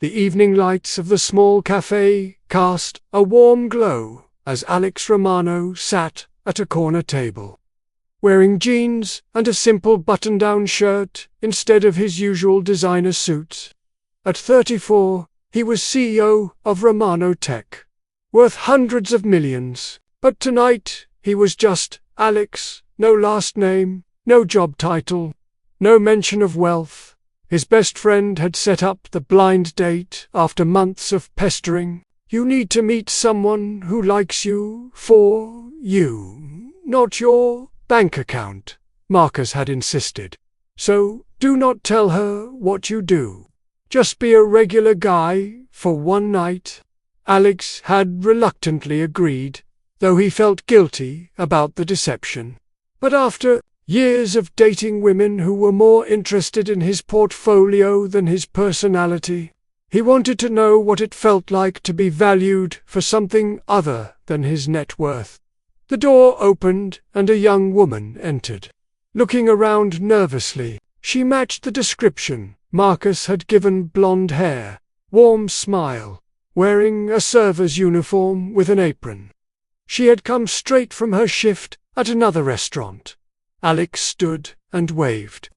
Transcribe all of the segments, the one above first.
The evening lights of the small cafe cast a warm glow as Alex Romano sat at a corner table, wearing jeans and a simple button-down shirt instead of his usual designer suits. At 34, he was CEO of Romano Tech, worth hundreds of millions, but tonight he was just Alex, no last name, no job title, no mention of wealth. His best friend had set up the blind date after months of pestering. You need to meet someone who likes you for you, not your bank account, Marcus had insisted. So, do not tell her what you do. Just be a regular guy for one night. Alex had reluctantly agreed, though he felt guilty about the deception. But after years of dating women who were more interested in his portfolio than his personality, he wanted to know what it felt like to be valued for something other than his net worth. The door opened and a young woman entered. Looking around nervously, she matched the description Marcus had given: blonde hair, warm smile, wearing a server's uniform with an apron. She had come straight from her shift at another restaurant. Alex stood and waved.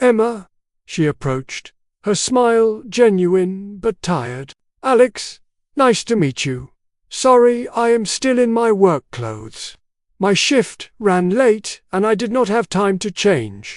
"Emma," she approached, her smile genuine but tired. "Alex, nice to meet you. Sorry, I am still in my work clothes. My shift ran late and I did not have time to change.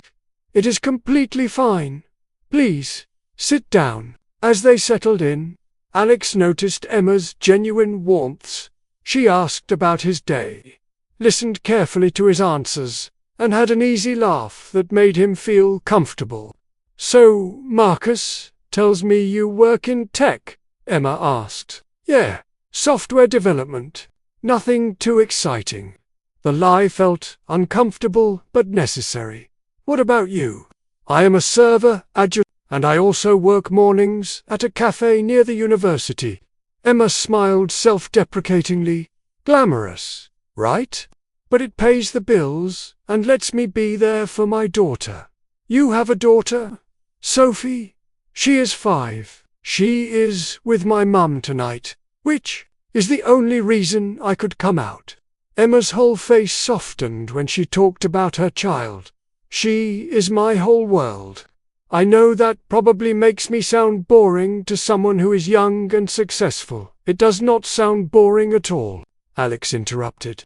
It is completely fine. Please, sit down." As they settled in, Alex noticed Emma's genuine warmth. She asked about his day, listened carefully to his answers, and had an easy laugh that made him feel comfortable. "So, Marcus tells me you work in tech?" Emma asked. "Yeah, software development. Nothing too exciting." The lie felt uncomfortable but necessary. "What about you?" "I am a server adjunct, and I also work mornings at a cafe near the university." Emma smiled self-deprecatingly. "Glamorous, right? But it pays the bills and lets me be there for my daughter." "You have a daughter, Sophie?" "She is 5. She is with my mum tonight, which is the only reason I could come out." Emma's whole face softened when she talked about her child. "She is my whole world. I know that probably makes me sound boring to someone who is young and successful." "It does not sound boring at all," Alex interrupted.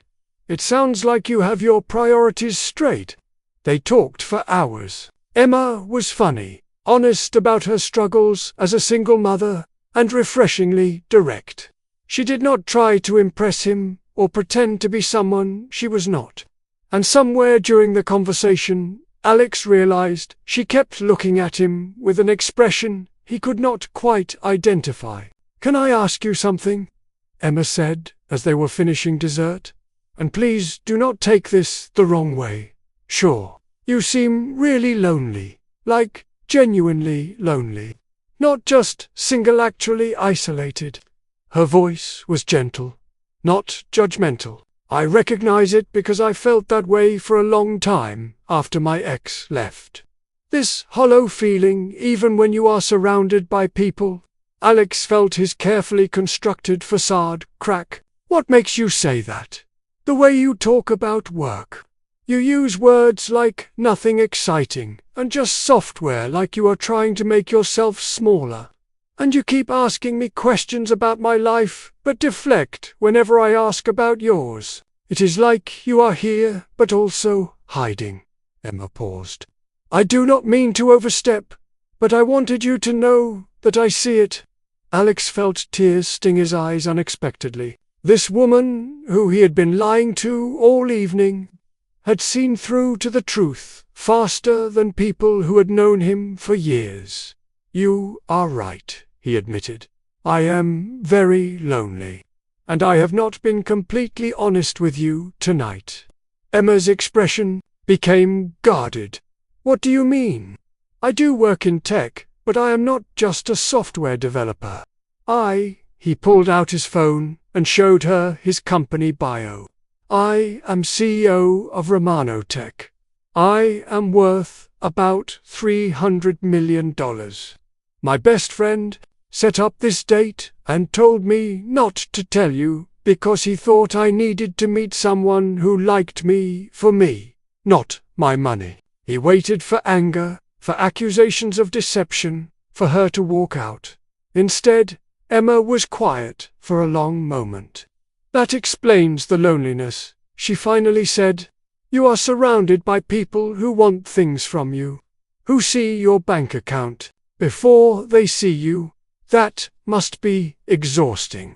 "It sounds like you have your priorities straight." They talked for hours. Emma was funny, honest about her struggles as a single mother, and refreshingly direct. She did not try to impress him or pretend to be someone she was not. And somewhere during the conversation, Alex realized she kept looking at him with an expression he could not quite identify. "Can I ask you something?" Emma said as they were finishing dessert. "And please do not take this the wrong way." "Sure. You seem really lonely, like genuinely lonely. Not just single-actually isolated." Her voice was gentle, not judgmental. "I recognize it because I felt that way for a long time after my ex left. This hollow feeling even when you are surrounded by people." Alex felt his carefully constructed facade crack. "What makes you say that?" "The way you talk about work. You use words like nothing exciting, and just software like you are trying to make yourself smaller. And you keep asking me questions about my life, but deflect whenever I ask about yours. It is like you are here, but also hiding." Emma paused. "I do not mean to overstep, but I wanted you to know that I see it." Alex felt tears sting his eyes unexpectedly. This woman, who he had been lying to all evening, had seen through to the truth faster than people who had known him for years. "You are right," he admitted. "I am very lonely, and I have not been completely honest with you tonight." Emma's expression became guarded. "What do you mean?" "I do work in tech, but I am not just a software developer. He pulled out his phone and showed her his company bio. "I am CEO of Romano Tech. I am worth about $300 million. My best friend set up this date, and told me not to tell you because he thought I needed to meet someone who liked me for me, not my money. He waited for anger, for accusations of deception, for her to walk out. Instead, Emma was quiet for a long moment. "That explains the loneliness," she finally said. "You are surrounded by people who want things from you, who see your bank account before they see you. That must be exhausting."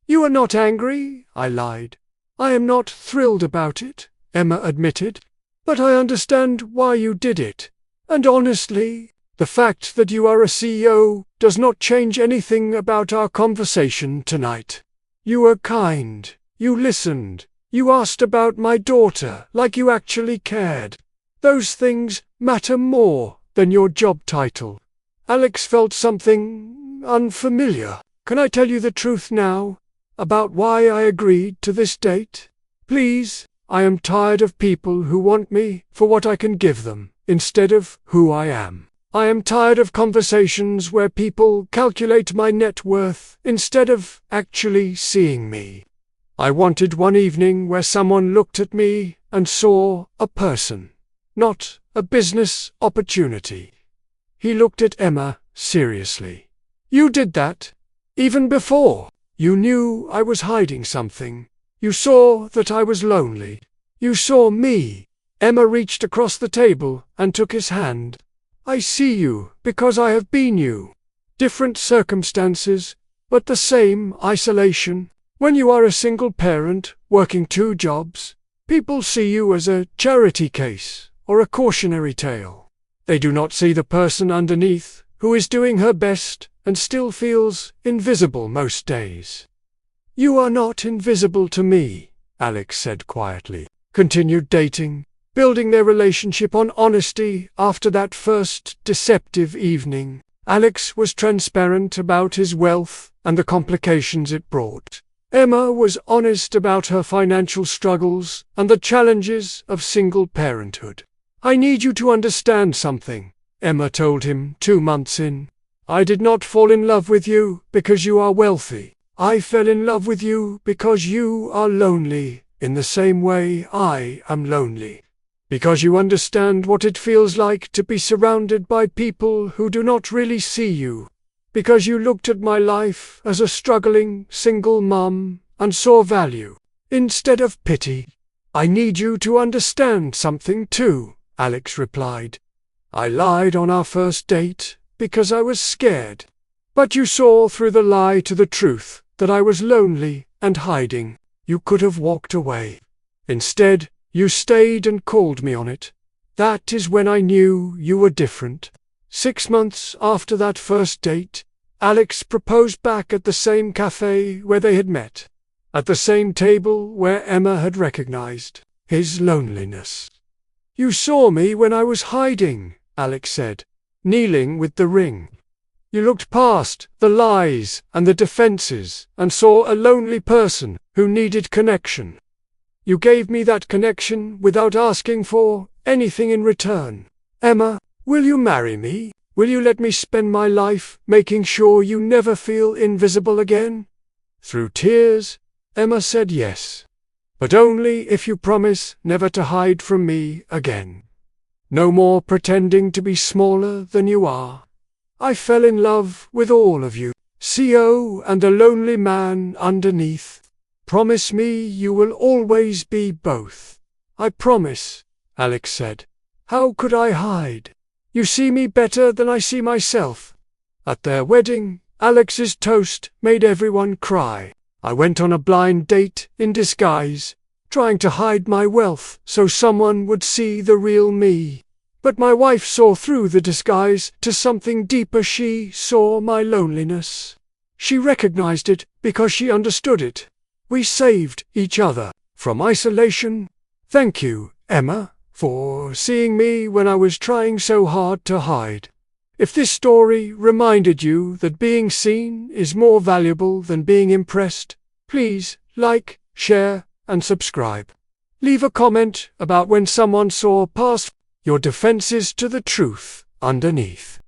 "You are not angry," I lied. "I am not thrilled about it," Emma admitted. "But I understand why you did it. And honestly, the fact that you are a CEO does not change anything about our conversation tonight. You were kind, you listened, you asked about my daughter like you actually cared. Those things matter more than your job title." Alex felt something unfamiliar. "Can I tell you the truth now? About why I agreed to this date? Please, I am tired of people who want me for what I can give them, instead of who I am. I am tired of conversations where people calculate my net worth instead of actually seeing me. I wanted one evening where someone looked at me and saw a person, not a business opportunity." He looked at Emma seriously. "You did that? Even before you knew I was hiding something? You saw that I was lonely. You saw me." Emma reached across the table and took his hand. "I see you because I have been you. Different circumstances, but the same isolation. When you are a single parent, working 2 jobs, people see you as a charity case or a cautionary tale. They do not see the person underneath who is doing her best and still feels invisible most days." "You are not invisible to me," Alex said quietly. Continued dating, building their relationship on honesty after that first deceptive evening. Alex was transparent about his wealth and the complications it brought. Emma was honest about her financial struggles and the challenges of single parenthood. "I need you to understand something," Emma told him 2 months in. "I did not fall in love with you because you are wealthy. I fell in love with you because you are lonely in the same way I am lonely. Because you understand what it feels like to be surrounded by people who do not really see you. Because you looked at my life as a struggling single mom and saw value instead of pity." "I need you to understand something too," Alex replied. "I lied on our first date because I was scared. But you saw through the lie to the truth that I was lonely and hiding. You could have walked away. Instead, you stayed and called me on it. That is when I knew you were different." 6 months after that first date, Alex proposed back at the same cafe where they had met, at the same table where Emma had recognized his loneliness. "You saw me when I was hiding," Alex said, kneeling with the ring. "You looked past the lies and the defenses and saw a lonely person who needed connection. You gave me that connection without asking for anything in return. Emma, will you marry me? Will you let me spend my life making sure you never feel invisible again?" Through tears, Emma said yes. "But only if you promise never to hide from me again. No more pretending to be smaller than you are. I fell in love with all of you, CO and the lonely man underneath. Promise me you will always be both." "I promise," Alex said. "How could I hide? You see me better than I see myself." At their wedding, Alex's toast made everyone cry. "I went on a blind date in disguise, trying to hide my wealth so someone would see the real me. But my wife saw through the disguise to something deeper. She saw my loneliness. She recognized it because she understood it. We saved each other from isolation. Thank you, Emma, for seeing me when I was trying so hard to hide. If this story reminded you that being seen is more valuable than being impressed, please like, share, and subscribe. Leave a comment about when someone saw past your defenses to the truth underneath.